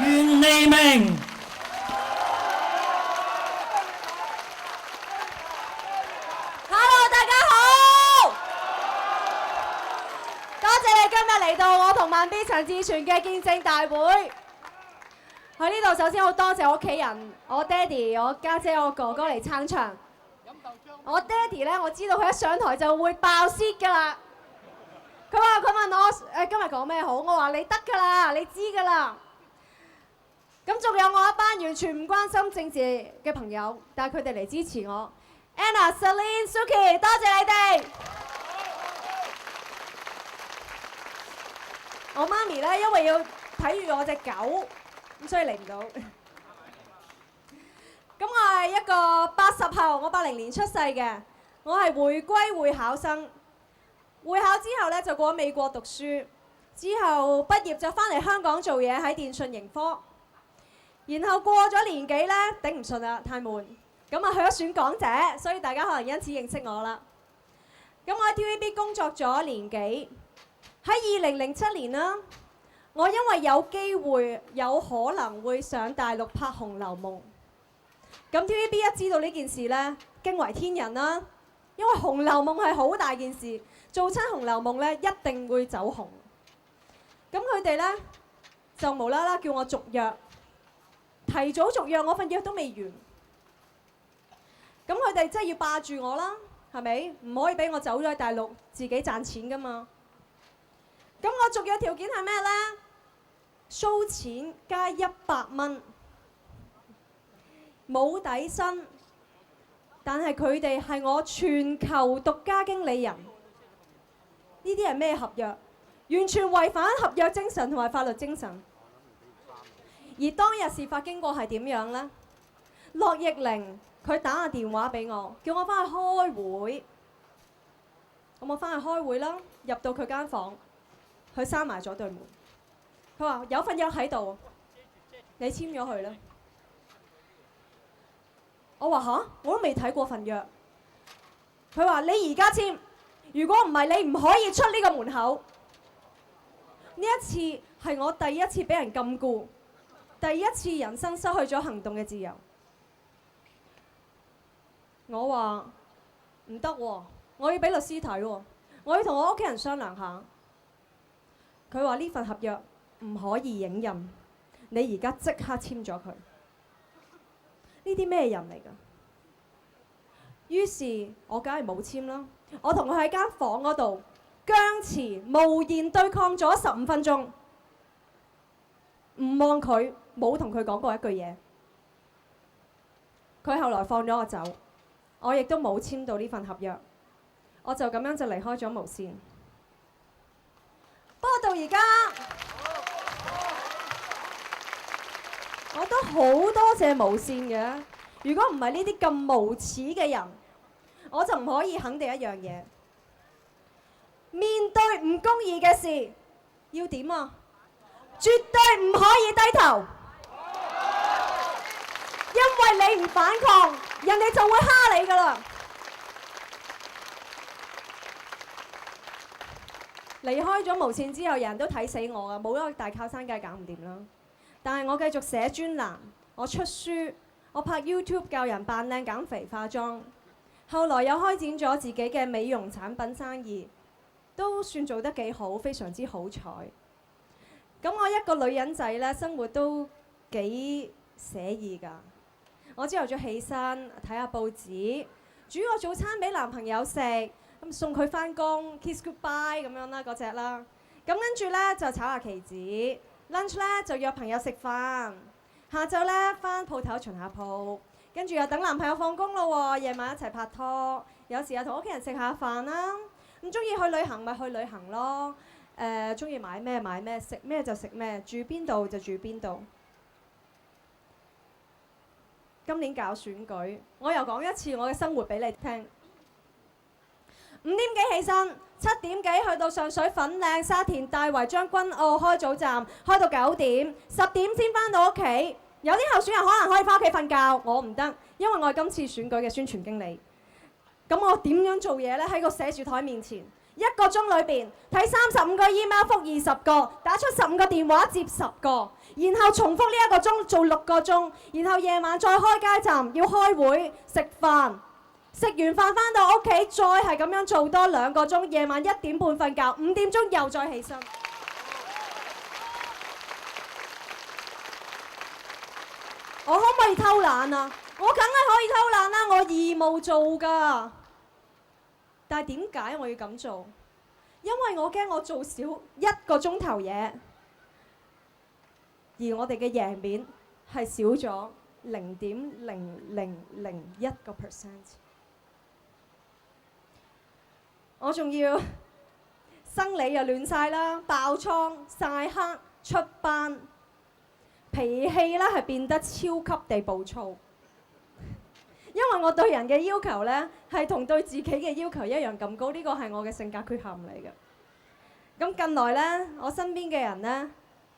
袁利明。Hello， 大家好，多謝你今日嚟到我同慢 B 陳志全嘅見證大會。喺呢度首先好多謝我屋企人，我爹哋、我家姐、我哥哥嚟撐場。我爹哋咧，我知道佢一上台就會爆泄㗎啦。佢問我今日講咩好，我話你得㗎啦，你知㗎啦。咁仲有我一班完全唔關心政治嘅朋友，但係佢哋嚟支持我。Anna、Celine、Suki， 多謝你哋。我媽咪咧，因為要睇住我隻狗，咁所以嚟唔到。咁我係一個80後，我80年出世嘅，我係回歸會考生。會考之後咧就過咗美國讀書，之後畢業就翻嚟香港做嘢喺電訊盈科。然後過咗年幾咧，頂唔順啦，太悶。咁啊去咗選港姐，所以大家可能因此認識我啦。咁我喺 TVB 工作咗年幾，喺2007年啦，我因為有機會有可能會上大陸拍《紅樓夢》。咁 TVB 一知道呢件事呢，驚為天人啦，因為《紅樓夢》係好大件事，做親《紅樓夢》呢一定會走紅。咁佢哋呢，就無啦啦叫我續約，提早續約，我份約都未完。咁佢哋真係要霸住我啦，係咪？唔可以俾我走咗去大陸自己賺錢㗎嘛。咁我續約條件係咩呢？show 錢加100蚊。冇底薪，但係佢哋係我全球獨家經理人。呢啲係咩合約？完全違反合約精神同埋法律精神。而當日事發經過係點樣呢？樂易玲佢打個電話俾我，叫我翻去開會。咁我翻去開會啦，入到佢間房，佢閂埋咗對門。佢話有份約喺度，你簽咗佢啦。我話吓，我都未睇過份約。佢話你而家簽，如果唔係你唔可以出呢個門口。呢一次係我第一次俾人禁錮，第一次人生失去咗行動嘅自由。我話唔得喎，我要俾律師睇喎，我要同我屋企人商量下。佢話呢份合約唔可以影印，你而家即刻簽咗佢。呢啲咩人嚟㗎？於是我梗係冇簽啦。我同佢喺間房嗰度僵持無言對抗咗15分鐘，唔望佢，冇同佢講過一句嘢。佢後來放咗我走，我亦都冇簽到呢份合約，我就咁樣就離開咗無線。不過到而家，我都好多謝無線嘅。如果唔係呢啲咁無恥嘅人，我就唔可以肯定一樣嘢。面對唔公義嘅事，要點啊？絕對唔可以低頭，因為你唔反抗，人哋就會蝦你㗎啦。離開咗無線之後，人都睇死我啊！冇咗個大靠山，梗係搞唔掂啦。但係我繼續寫專欄，我出書，我拍 YouTube 教人扮靚減肥化妝，後來又開展咗自己嘅美容產品生意，都算做得幾好，非常之好彩。咁我一個女人仔呢，生活都幾寫意㗎。我朝頭早起身睇下報紙，煮個早餐俾男朋友食，咁送佢返工 kiss goodbye 咁樣啦，嗰隻啦。咁跟住呢，就炒下棋子。lunch 咧就約朋友食飯，下晝咧翻鋪頭巡下鋪，跟住又等男朋友放工咯喎，夜晚一齊拍拖，有時又同屋企人食下飯啦。咁中意去旅行咪去旅行咯，中意買咩買咩，食咩就食咩，住邊度就住邊度。今年搞選舉，我又講一次我嘅生活俾你聽。5點幾起身，7點幾去到上水粉嶺、沙田、大圍、將軍澳開早站，開到9點，10點先翻到屋企。有啲候選人可能可以翻屋企瞓覺，我唔得，因為我係今次選舉嘅宣傳經理。咁我點樣做嘢呢？喺個寫住台面前， 1個鐘裏邊睇35個 email 覆20個，打出15個電話接10個，然後重複呢1個鐘做6個鐘，然後夜晚再開街站要開會食飯，食完飯返到屋企再係咁樣做多2個鐘，夜晚1點半瞓覺，5點鐘又再起身。我可唔可以偷懶啊？我梗係可以偷懶啦，我義務做㗎。但係點解我要咁做？因為我驚我做少1個鐘頭嘢，而我哋嘅贏面係少咗0.0001%。我仲要生理又亂晒啦，爆瘡、曬黑、出斑，脾氣咧係變得超級地暴躁。因為我對人嘅要求呢，係同對自己嘅要求一樣咁高，呢個係我嘅性格缺陷嚟嘅。咁近來呢，我身邊嘅人呢，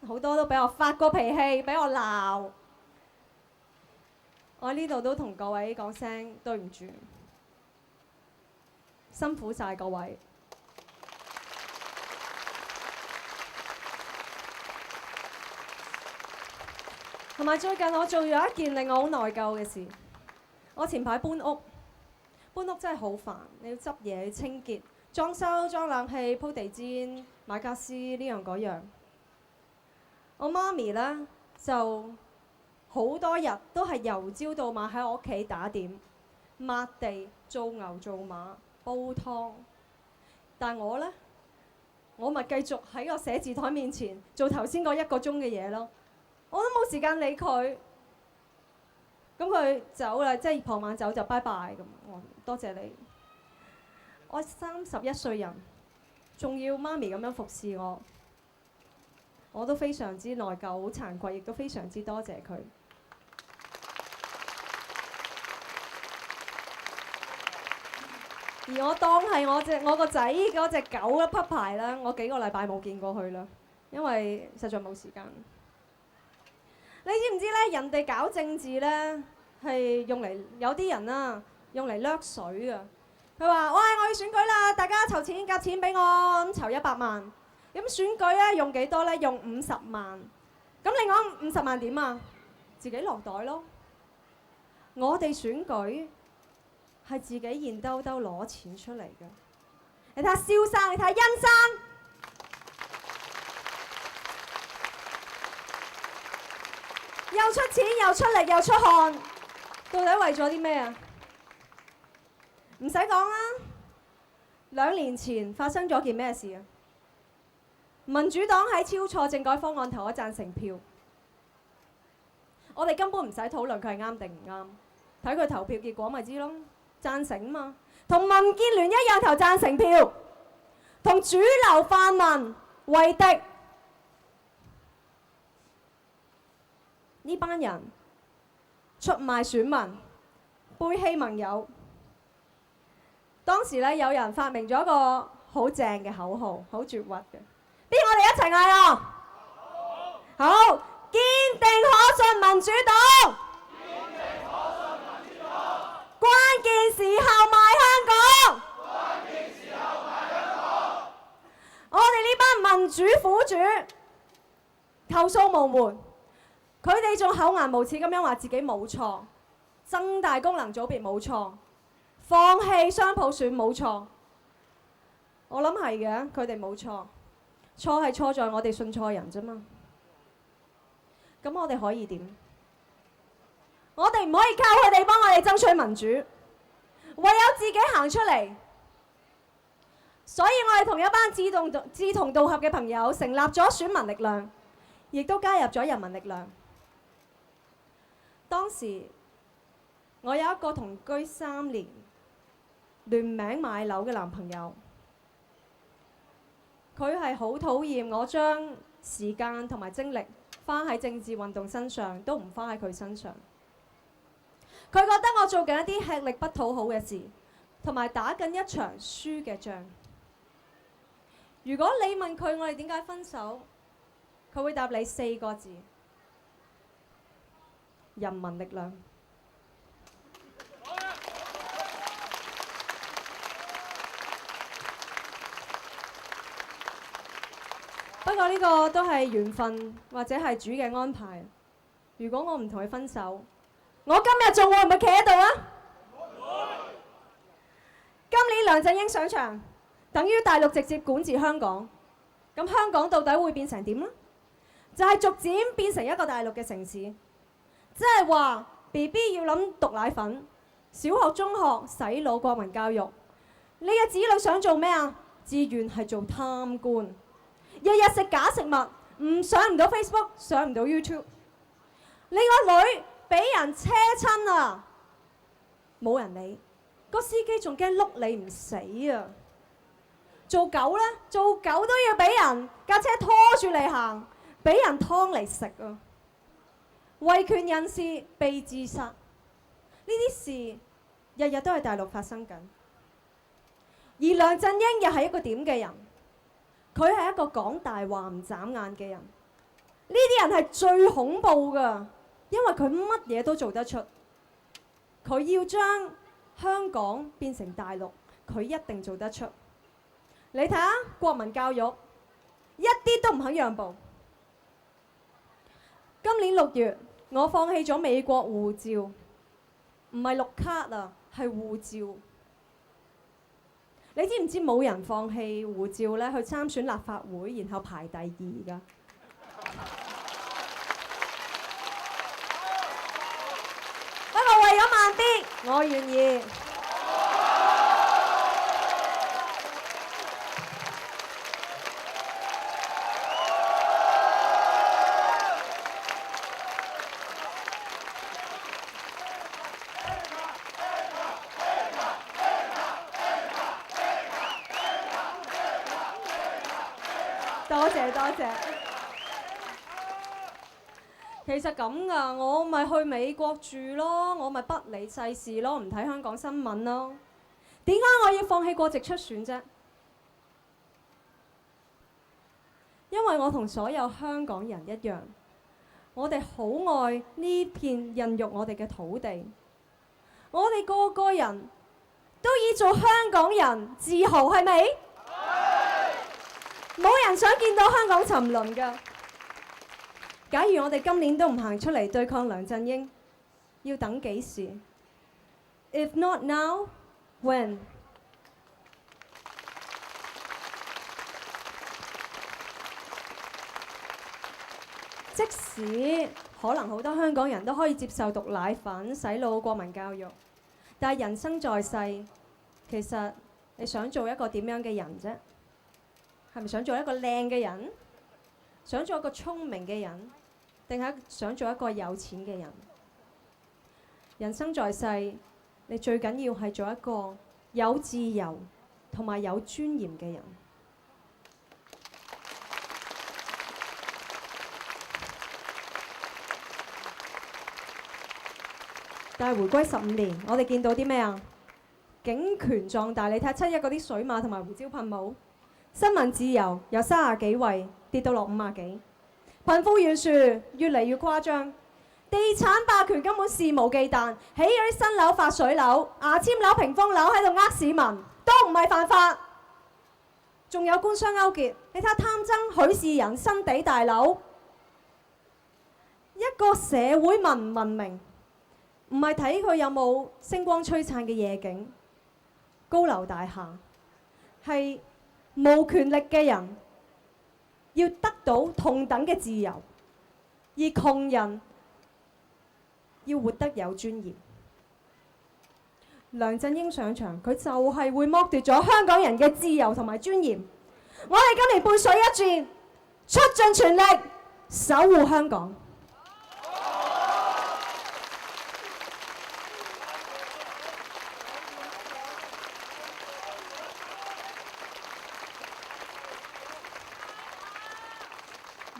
好多都俾我發過脾氣，俾我鬧。我喺呢度都同各位講聲對唔住，辛苦晒各位。同埋最近我做咗一件令我好內疚嘅事。我前排搬屋真係好煩，你要執嘢、清潔、裝修、裝冷氣、鋪地氈、買傢俬呢樣嗰樣。我媽咪呢，就好多日都係由朝到晚喺我屋企打點、抹地、做牛做馬、煲湯。但我呢，我咪繼續喺個寫字台面前做頭先嗰1個鐘嘅嘢咯。我都冇時間理佢。咁佢走啦，即係傍晚走就拜拜咁。我多謝你。我31歲人，仲要媽咪咁樣服侍我，我都非常之內疚，好慚愧，亦都非常之多謝佢。而我當係我個仔嗰隻狗一匹牌啦，我幾個禮拜冇見過佢啦，因為實在冇時間。你知唔知咧？人哋搞政治咧係用嚟有啲人啊，用嚟掠水㗎。佢話：喂，我要選舉啦，大家籌錢夾錢俾我，咁籌100萬。咁選舉咧用幾多咧？用50萬。咁另外50萬點啊？自己落袋咯。我哋選舉係自己現兜兜攞錢出嚟嘅。你睇下蕭生，你睇下殷生。又出錢又出力又出汗，到底為咗啲咩啊？唔使講啦，2年前發生咗件咩事啊？民主黨喺超錯政改方案投咗贊成票，我哋根本唔使討論佢係啱定唔啱，睇佢投票結果咪知咯，贊成嘛，同民建聯一樣投贊成票，同主流泛民為敵。呢班人出賣選民，背棄盟友。當時咧有人發明咗一個好正嘅口號，好絕核嘅。邊我哋一齊嗌啊！好，堅定可信民主黨。堅定可信民主黨。關鍵時候賣香港。關鍵時候賣香港。我哋呢班民主苦主投訴無門。佢哋仲厚顏無恥咁樣話自己冇錯，增大功能組別冇錯，放棄雙普選冇錯。我諗係嘅，佢哋冇錯，錯係錯在我哋信錯人啫嘛。咁我哋可以點？我哋唔可以靠佢哋幫我哋爭取民主，唯有自己行出嚟。所以我哋同一班志同道合嘅朋友成立咗選民力量，亦都加入咗人民力量。當時我有一個同居3年、聯名買樓嘅男朋友，佢係好討厭我將時間同埋精力花喺政治運動身上，都唔花喺佢身上。佢覺得我做緊一啲吃力不討好嘅事，同埋打緊一場輸嘅仗。如果你問佢我哋點解分手，佢會答你4個字：人民力量。不過呢個都係緣分或者係主嘅安排。如果我唔同佢分手，我今日仲會唔會企喺度啊？今年梁振英上場，等於大陸直接管治香港。咁香港到底會變成點呢？就係逐漸變成一個大陸嘅城市，即係話 BB 要諗毒奶粉，小學、中學洗腦國民教育。你嘅子女想做咩啊？志願係做貪官，日日食假食物，上唔到 Facebook， 上唔到 YouTube。你個女俾人車親啊，冇人理，個司機仲驚碌你唔死啊！做狗呢？做狗都要俾人架車拖住你行，俾人劏嚟食啊！維權人士被自殺，呢啲事日日都喺大陸發生緊。而梁振英又係一個點嘅人？佢係一個講大話唔眨眼嘅人。呢啲人係最恐怖㗎，因為佢乜嘢都做得出。佢要將香港變成大陸，佢一定做得出。你睇下國民教育，一啲都唔肯讓步。今年6月，我放棄咗美國護照，唔係綠卡啊，係護照。你知唔知冇人放棄護照咧去參選立法會，然後排第2㗎？不過為咗慢啲，我願意。多謝多謝。其實咁噶，我咪去美國住咯，我咪不理世事咯，唔睇香港新聞咯。點解我要放棄國籍出選啫？因為我同所有香港人一樣，我哋好愛呢片孕育我哋嘅土地。我哋個個人都以做香港人自豪，係咪？冇人想見到香港沉淪㗎。假如我哋今年都唔行出嚟對抗梁振英，要等幾時 ？If not now, when？ 即使可能好多香港人都可以接受毒奶粉、洗腦國民教育，但係人生在世，其實你想做一個點樣嘅人啫？係咪想做一個靚嘅人？想做一個聰明嘅人？定係想做一個有錢嘅人？人生在世，你最緊要係做一個有自由同埋有尊嚴嘅人。但係回歸15年，我哋見到啲咩啊？警權壯大，你睇7·1嗰啲水馬同埋胡椒噴霧。新聞自由由30幾位跌到落50幾，貧富懸殊越嚟越誇張，地產霸權根本肆無忌憚，起嗰啲新樓、發水樓、牙籤樓、屏風樓喺度呃市民，都唔係犯法。仲有官商勾結，你睇下貪爭許仕仁新地大樓，一個社會文唔文明，唔係睇佢有冇星光璀璨嘅夜景、高樓大廈，係無權力嘅人要得到同等嘅自由，而窮人要活得有尊嚴。梁振英上場，佢就係會剝奪咗香港人嘅自由同埋尊嚴。我哋今年背水一戰，出盡全力守護香港。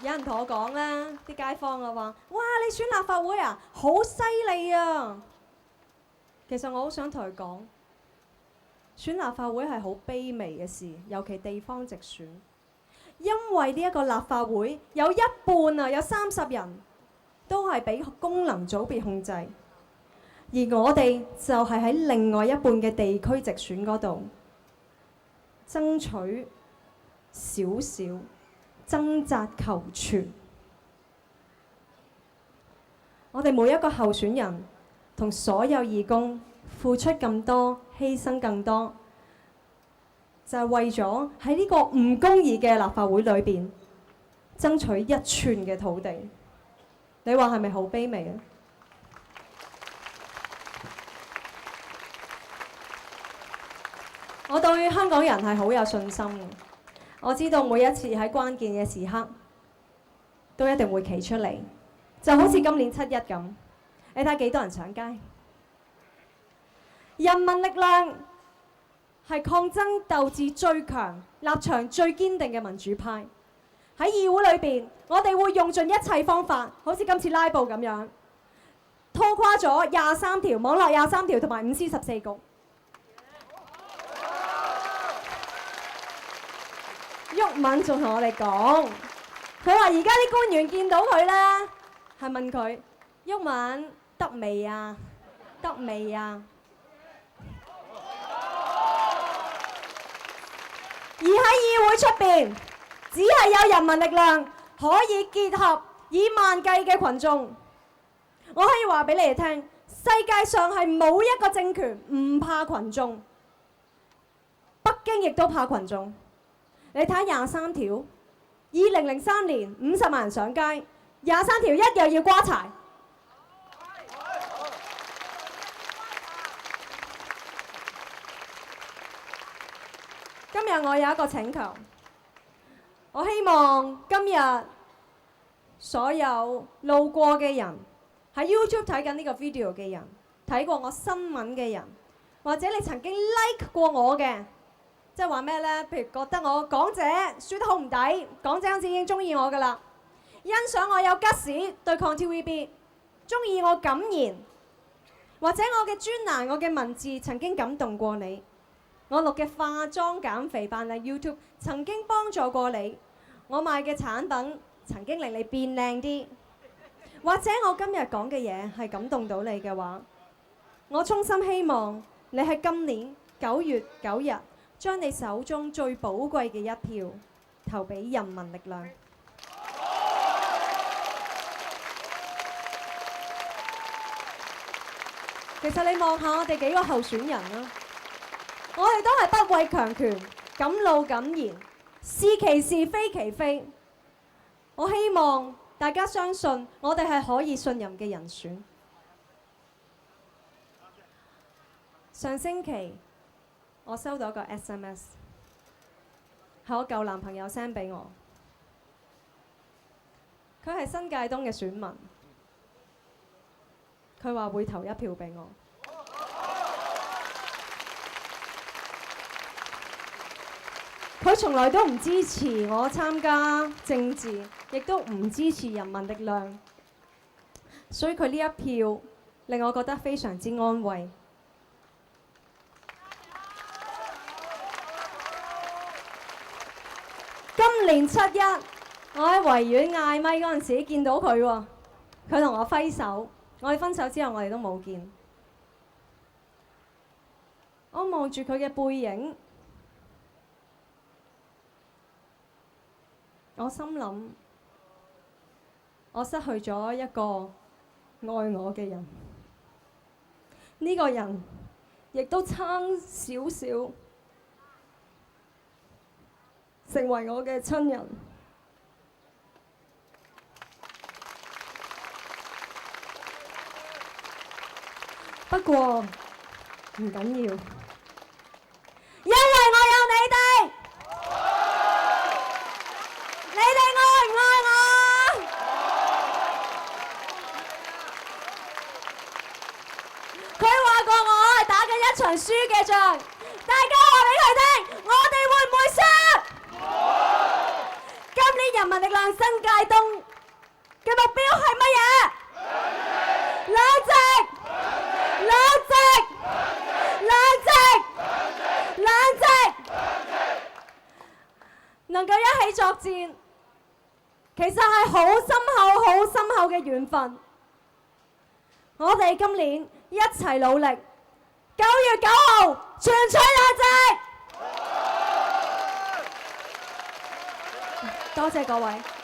有人同我講啦，啲街坊啊話：哇，你選立法會啊，好犀利啊！其實我好想同佢講，選立法會係好卑微嘅事，尤其地方直選，因為呢一個立法會有一半啊，有30人都係俾功能組別控制，而我哋就係喺另外一半嘅地區直選嗰度爭取少少掙扎求存。我哋每一個候選人同所有義工付出咁多，犧牲更多，就係為咗喺呢個唔公義嘅立法會裏邊爭取1寸嘅土地。你話係咪好卑微啊？我對香港人係好有信心嘅。我知道每一次喺關鍵嘅時刻，都一定會企出嚟，就好似今年7·1咁。你睇幾多人上街？人民力量係抗爭鬥志最強、立場最堅定嘅民主派。喺議會裏邊，我哋會用盡一切方法，好似今次拉布咁樣，拖垮咗23條網絡23條同埋5C14局。毓民仲同我哋講，佢話而家啲官員見到佢咧，係問佢：毓民得未啊？得未啊？而喺議會出邊，只係有人民力量可以結合以萬計嘅群眾。我可以話俾你哋聽，世界上係冇一個政權唔怕群眾，北京亦都怕群眾。你睇23條，2003年50萬人上街，23條一樣要瓜柴。今日我有一個請求，我希望今日所有路過嘅人，喺 YouTube 睇緊呢個 video 嘅人，睇過我新聞嘅人，或者你曾經 like 過我嘅。即係話咩呢？譬如覺得我港姐輸得好唔抵，港姐好似已經中意我㗎啦，欣賞我有吉士對抗 TVB， 中意我感言，或者我嘅專欄、我嘅文字曾經感動過你，我錄嘅化妝減肥扮靚 YouTube 曾經幫助過你，我賣嘅產品曾經令你變靚啲，或者我今日講嘅嘢係感動到你嘅話，我衷心希望你喺今年9月9日，將你手中最寶貴嘅一票投俾人民力量。其實你望下我哋幾個候選人啦，我哋都係不畏強權，敢怒敢言，是其是非其非。我希望大家相信我哋係可以信任嘅人選。上星期我收到一個 SMS， 係我舊男朋友 send 俾我。佢係新界東嘅選民，佢話會投一票俾我。佢從來都唔支持我參加政治，亦都唔支持人民力量，所以佢呢一票令我覺得非常之安慰。今年7·1，我喺維園嗌咪嗰陣時見到佢喎，佢同我揮手。我哋分手之後，我哋都冇見。我望住佢嘅背影，我心諗，我失去咗一個愛我嘅人。呢個人亦都差少少成為我嘅親人。不過唔緊要，因為我有你哋。你哋愛唔愛我？佢話過我係打緊一場輸嘅仗，大家話俾佢聽，我哋會唔會輸？今年人民力量新界東嘅目標係乜嘢？兩席。兩席，兩席，兩席，能夠一起作戰，其實係好深厚、好深厚嘅緣分。我哋今年一齊努力，9月9號全取兩席。多謝各位。